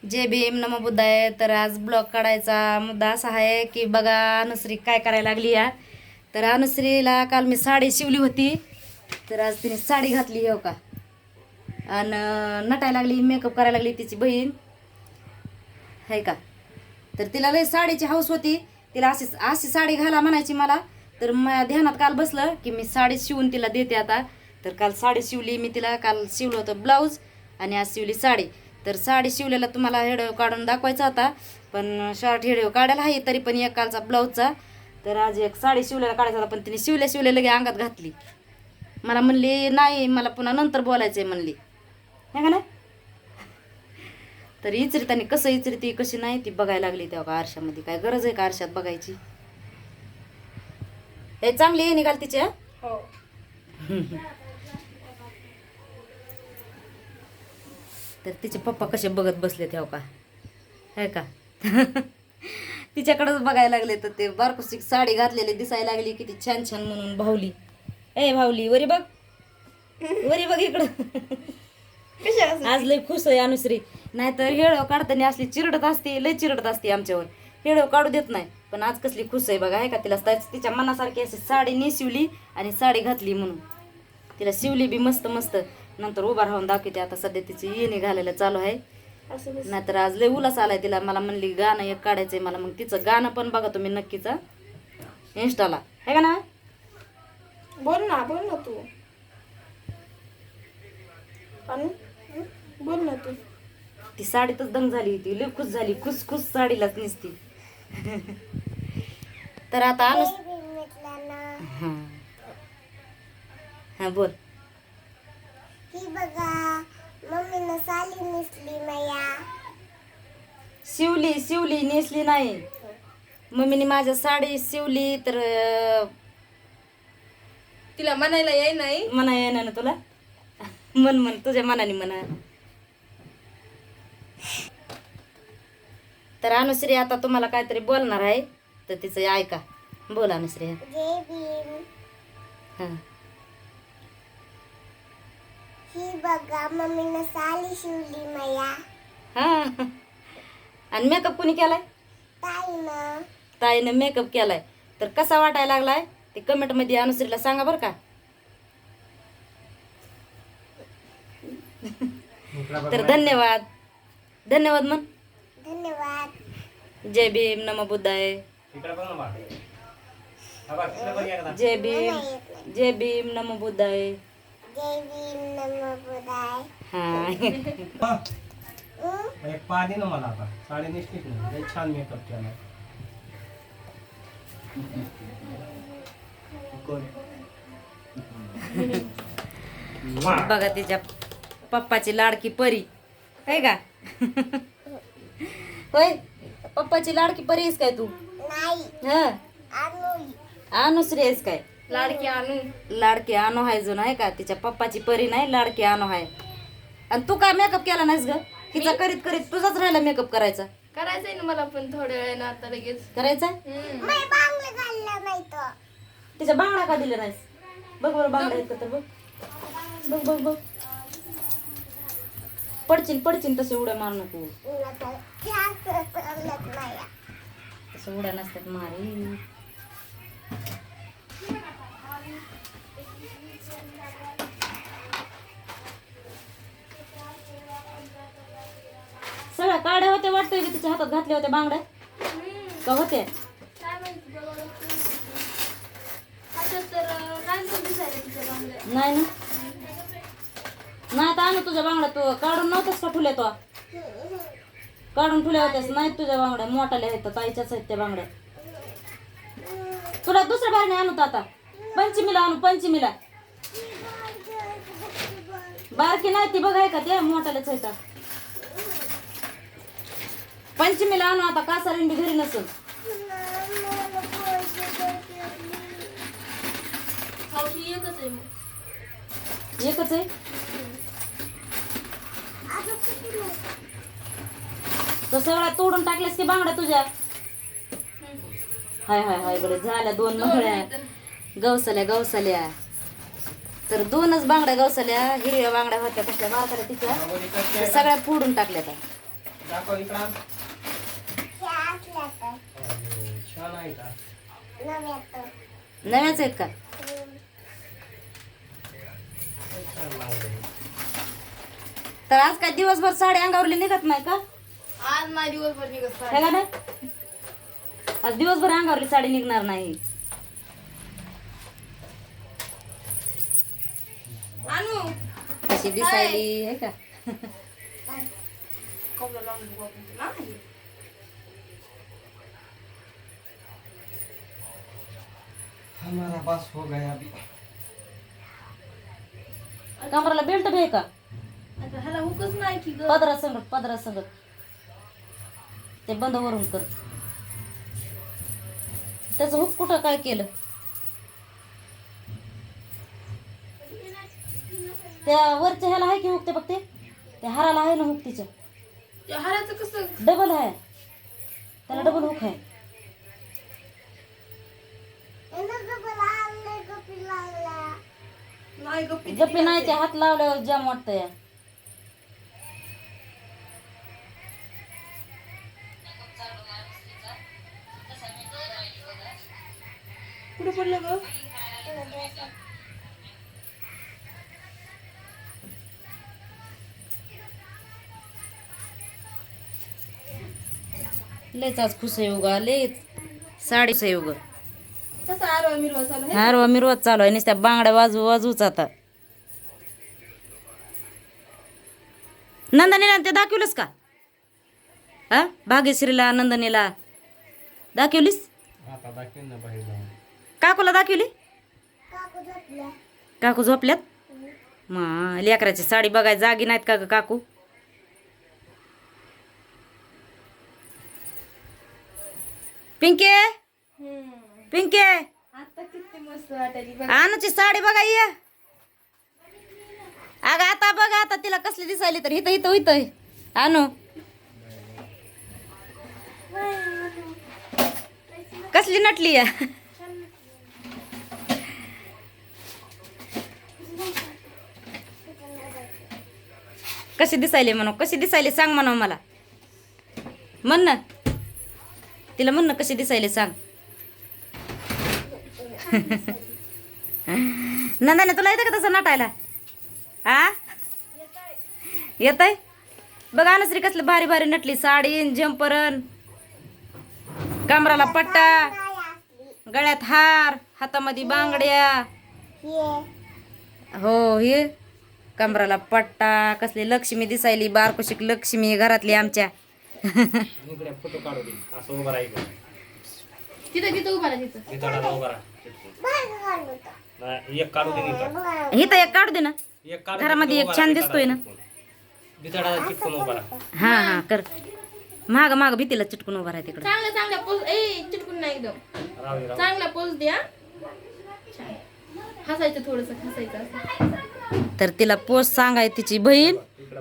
जय भीम नमो बुद्धाय. तर आज ब्लॉग काढायचा मुद्दा असा आहे की बघा अनुश्री काय करायला लागली या. तर अनुश्रीला काल मी साडी शिवली होती, तर आज तिने साडी घातली हो का, आणि नटायला लागली, मेकअप करायला लागली तिची बहीण आहे का. तर तिला लय साडीची हौस होती, तिला अशी अशी साडी घाला म्हणायची मला. तर माझ्या ध्यानात काल बसलं की मी साडी शिवून तिला देते आता. तर काल साडी शिवली मी तिला, काल शिवलं होतं ब्लाऊज आणि आज शिवली साडी. तर साडी शिवलेला तुम्हाला व्हिडिओ काढून दाखवायचा होता, पण शॉर्ट व्हिडिओ काढायला आहे तरी पण एक कालचा ब्लाऊजचा. तर आज एक साडी शिवलेला काढायचा होता, पण तिने शिवल्या लगे अंगात घातली. मला म्हणली नाही, मला पुन्हा नंतर बोलायचं आहे म्हणली, हे का ना. तर इचरीतानी कसं इचरीती कशी नाही ती बघायला लागली तेव्हा का आरशामध्ये. काय गरज आहे का आरशात बघायची. हे चांगली आहे निघाल तिच्या. हो. तर तिचे पप्पा कसे बघत बसले तेव्हा का, आहे का. तिच्याकडेच बघायला लागले. तर ते बारकुशी साडी घातलेली दिसायला लागली किती छान छान म्हणून भावली. ए भावली वरी बघ, वरी बघ इकडं. आज लय खुश आहे अनुश्री. नाहीतर हेळव काढताना असली चिरडत असते, लय चिरडत असते आमच्यावर, हेळव काढू देत नाही. पण आज कसली खुश आहे बघा, आहे का. तिला तिच्या मनासारखी अशी साडी नेसवली आणि साडी घातली म्हणून तिला शिवली बी मस्त मस्त. नंतर उभा राहून दाखवते. आता सध्या तिची येणे घालायला चालू आहे. नाहीतर आज लय उलास आलाय तिला. मला म्हणली गाणं एक काढायचंय मला, मग तिचं गाणं पण बघा तुम्ही नक्कीच इंस्टाला, आहे का ना. बोल ना तू. बोल ना तू. ती साडीतच दंग झाली होती, लय खुश झाली, खुश खुश साडीलाच निसती. तर आता हा हा बोल. ही बघा मम्मीनं साडी नेसली माया. शिवली नेसली नाही. मम्मीने माझ्या साडी शिवली. तर तिला म्हणायला याय नाही. म्हणा येणार ना तुला. म्हण तुझ्या मनाने म्हणा. तर अनुश्री आता तुम्हाला काहीतरी बोलणार आहे, तर तिचं ऐका. बोल अनुश्री. जय भीम. हा. ही बघा मम्मीनं साडी शिवली माया. हा. आणि मेकअप कोणी केलाय. ताईनं. ताईनं मेकअप केलाय. तर कसा वाटायला लागलाय ते कमेंट मध्ये अनुश्रीला सांगा बरं का. तर धन्यवाद म्हण. धन्यवाद. जय भीम नमो बुद्धाय. जय भीम नमो बुद्धाय. जय भीम नमो बुद्धाय. हा. एक पाणी ना मला आता साडी नेसलीच नाही, लय छान मेकअप केला. बघा तिच्या पप्पाची लाडकी परी आहे का. होय पप्पाची लाडकी परी आहेस काय तू. नाही. हा अनुश्री आहेस काय. लाडकी आणू आहे जण, आहे का. तिच्या पप्पाची परी नाही, लाडकी आणू आहे. आणि तू काय मेकअप केला नाहीस ग. तिचा करीत करीत तुझाच राहिला मेकअप करायचा. करायचंय ना मला पण थोड्या वेळानं आता लगेच. करायचा. तिच्या बांगड्या का दिल्या नाहीस. बघ बरं बांगड्या आहेत का तर बघ. बघ बघ बघ. पडचिन तसे उड्या मारू नको. तसं उड्या नसतात मारी. सगळ्या काड्या होत्या वाटतंय की तिच्या हातात घातल्या होत्या बांगड्या का होत्या. नाही ना. नाही तर आणू तुझ्या बांगड्या. तू काढून नव्हताच का ठुल्या. तो काढून ठुल्या होत्यास. नाही तुझ्या बांगड्या मोठाल्या आहेत, ताईच्याच आहेत त्या बांगड्या. तुला दुसऱ्या बाहेर आणू तर आता पंचमीला आणू. पंचमीला बारकी नाही ती बघाय का, त्या मोठाल्याच आहेत. पंचमीला आणू आता. कासारिंडी घरी नसून एकच आहे. तो सगळ्या तोडून टाकल्यास की बांगड्या तुझ्या. हाय हाय हाय गडे झाल्या 2 मंगळ्या गवसल्या. तर 2च बांगड्या गवसल्या. हिरव्या बांगड्या होत्या कसल्या बारकाल्या तिच्या, त्या सगळ्या फोडून टाकल्या. दाखव इकडं आण. हे असल्या तर छान आहे का? नव्यात नव्याच आहेत का? छान लागले. तर आज काय दिवसभर साडी अंगावरली निघत नाही का? आज नाही दिवसभर निघत है का नाही? आज दिवसभर अंगावरली साडी निघणार नाही. आणू कशी दिसायली आहे का? कपडा लावून बघू आपण तुला. हमारा बस हो गया अभी. कमराला बेल्ट बी आहे का? आता ह्याला हुकच नाही की ग. पदरा संगत ते बंद वरून कर. त्याचं हुक कुठं काय केलं? त्या वरच्या ह्याला आहे की हुक ते बघते त्या हाराला आहे ना हुक तिच्या त्या हाराचं कसं डबल आहे त्याला डबल हुक आहे. नाही गप्पी गप्पी नाही ते हात लावल्यावर जाम वाटतं या. कुठे पडलं ग? लेच आज खुश आहे उगा लेच साडीच आहे उगा. तसं आरवा मिरवा चालू आहे. हारवा मिरवत चालू आहे नुसत्या बांगड्या वाजूच आता. नंदनीला ते दाखवलंस का? हा भाग्यश्रीला नंदनीला दाखवलीस? आता दाखवेन ना बाहेर जाऊन. काकूला दाखवली? काकू झोपल्या काकू झोपल्यात? मा लेकराची साडी बघाय जागी नाहीत का ग काकू? पिंके पिंके आता किती मस्त वाटायली बघ. अनुची साडी बघा ये. अगं आता बघा आता तिला कसली दिसायली तर इथं इथं इथं अनु कसली नटली या. कशी दिसायली म्हणू कशी दिसायली सांग म्हणू मला म्हण ना तिला म्हण ना कशी दिसायली सांग. नंदाने तुला येतं का तसं नटायला? आ येत आहे बघा ना श्री कसलं भारी भारी नटली साडीन जम्परन कमराला पट्टा गळ्यात हार हातामध्ये बांगड्या. हो हे कमराला पट्टा कसली लक्ष्मी दिसायली बारकोशिक लक्ष्मी घरातली आमच्या. इकडे फोटो काढू दे. असं उभं राहायचं. तिथं तिथं उभा राहा तिथं. तिथं उभं राहा. नाही, एक काढू दे इथं. इथं एक काढू दे ना एक काढू. घरामध्ये एक छान दिसतोय ना. बिथाडाला चिटकून उभा राहा. हा हा कर माग माग भीतीला चिटकून उभा राहा तिकडं. चांगला चांगला पोज ए चिटकून नाही एकदम राहू दे, राहू दे. चांगला पोज द्या. छान. हसायचं थोडस हसायचं असं. तर तिला पोस्ट सांगाय तिची बहीण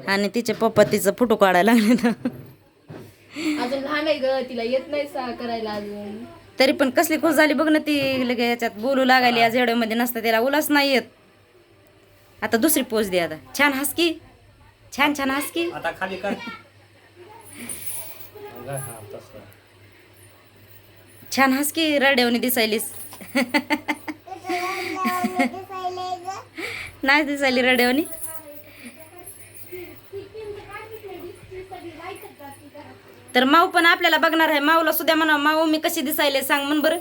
आणि तिचे पप्पा तिचा फोटो काढायला लागले ना. अजून लहान आहे ग तिला येत नाही करायला अजून. तरी पण कसली खुश झाली बघ ना ती लगे याच्यात बोलू लागायली. आज मध्ये नसतं त्याला उलास नाही येत. आता दुसरी पोच दे आता छान हस की छान छान हस की. आता खाली कर. हा तसं. छान हस की रडेवणी दिसायलीस. नाही दिसायली रडेवणी. तर माऊ पण आपल्याला बघणार आहे. माऊला सुद्धा म्हणा माऊ मी कशी दिसायले सांग म्हण बरं.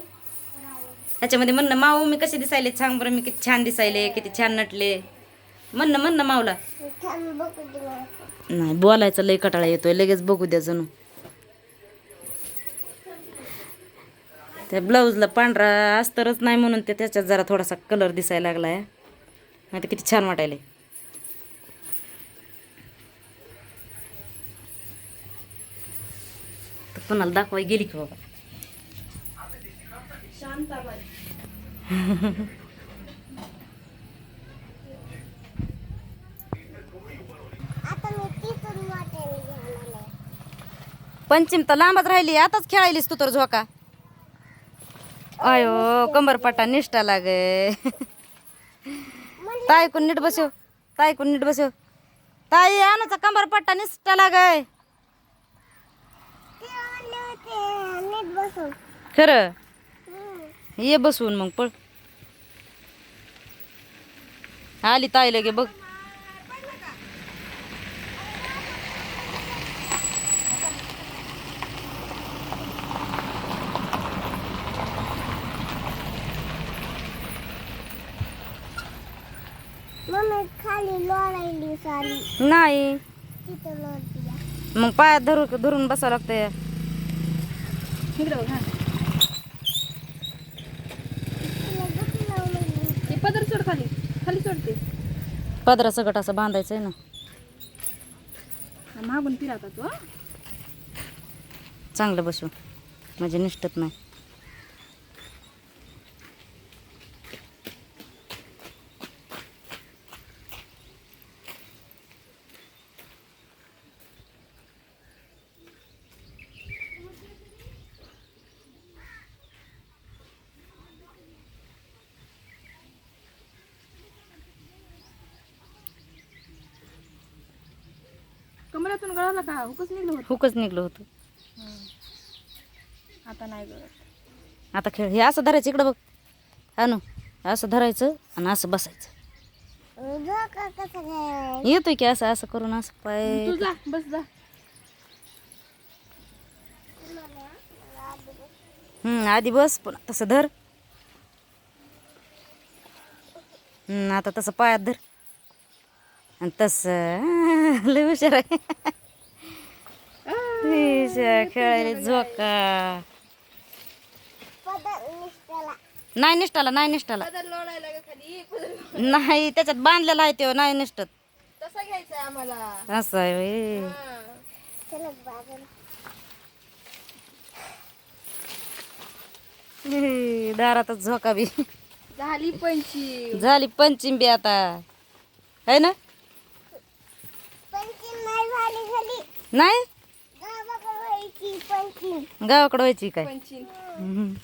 ह्याच्यामध्ये म्हणणं माऊ मी कशी दिसायले सांग बरं मी किती छान दिसायले किती छान नटले म्हणणं माऊला. नाही बोलायचं लय कटाळा येतोय लगेच बघू द्या जणू. त्या ब्लाऊजला पांढरा अस्तरच नाही म्हणून ते त्याच्यात जरा थोडासा कलर दिसायला लागलाय. नाही तर किती छान वाटायले. तर कोणाला दाखवाय गेली की बाबा. शांताबाई. पंचम तर लांबच राहिली आताच खेळायलीस तू तर झोका. अयो कंबरपट्टा निष्ठा लागे. ताई कोण नीट बसव ताई कोण नीट बसव ताई आणाचा कंबरपट्टा निष्ठा लागे. नीट बसून. खरं ये बसवून मग पळ. आली ताई लगे बघ. मम्मी खाली लोळायली साली नाही तिथं लोळती. मग पायात धरून बसावं लागतंय. इकडं बघ, हा. तिला दुखी लावली. ते पदर सोड खाली खाली सोडते. पदरा सगट असं बांधायचंय ना. मागून फिरवता तू. चांगलं बसू म्हणजे निष्ठत नाही. कमरातून गळाला का हुकच निघलं होतं. हुकच निघलं होतं. आता नाही गळत. आता खेळ हे असं धरायचं इकडं बघ. आणू असं धरायचं आणि असं बसायचं. झोका कसा काय? येतोय की असं असं करून असं पाय. तू जा बस जा. आधी बस पण तसं धर. आता तसं पायात धर आणि तसं लय हुशार आहे. खेळायला झोका पदर निसटाला. नाही निष्ठाला नाही निष्ठाला पदर लोळायला का खाली पदर नाही त्याच्यात बांधलेला आहे तो नाही निष्ठत. तसा घ्यायचा आहे आम्हाला. असं आहे व्हय. हा. चला बाबा. दारातच झोका बी झाली पंची. झाली पंचिम बी आता है ना. पंचीन नाही झाली झाली. नाही गावाकडे व्हायची पंचीन. गावाकडे व्हायची काय. पंची. हम्म.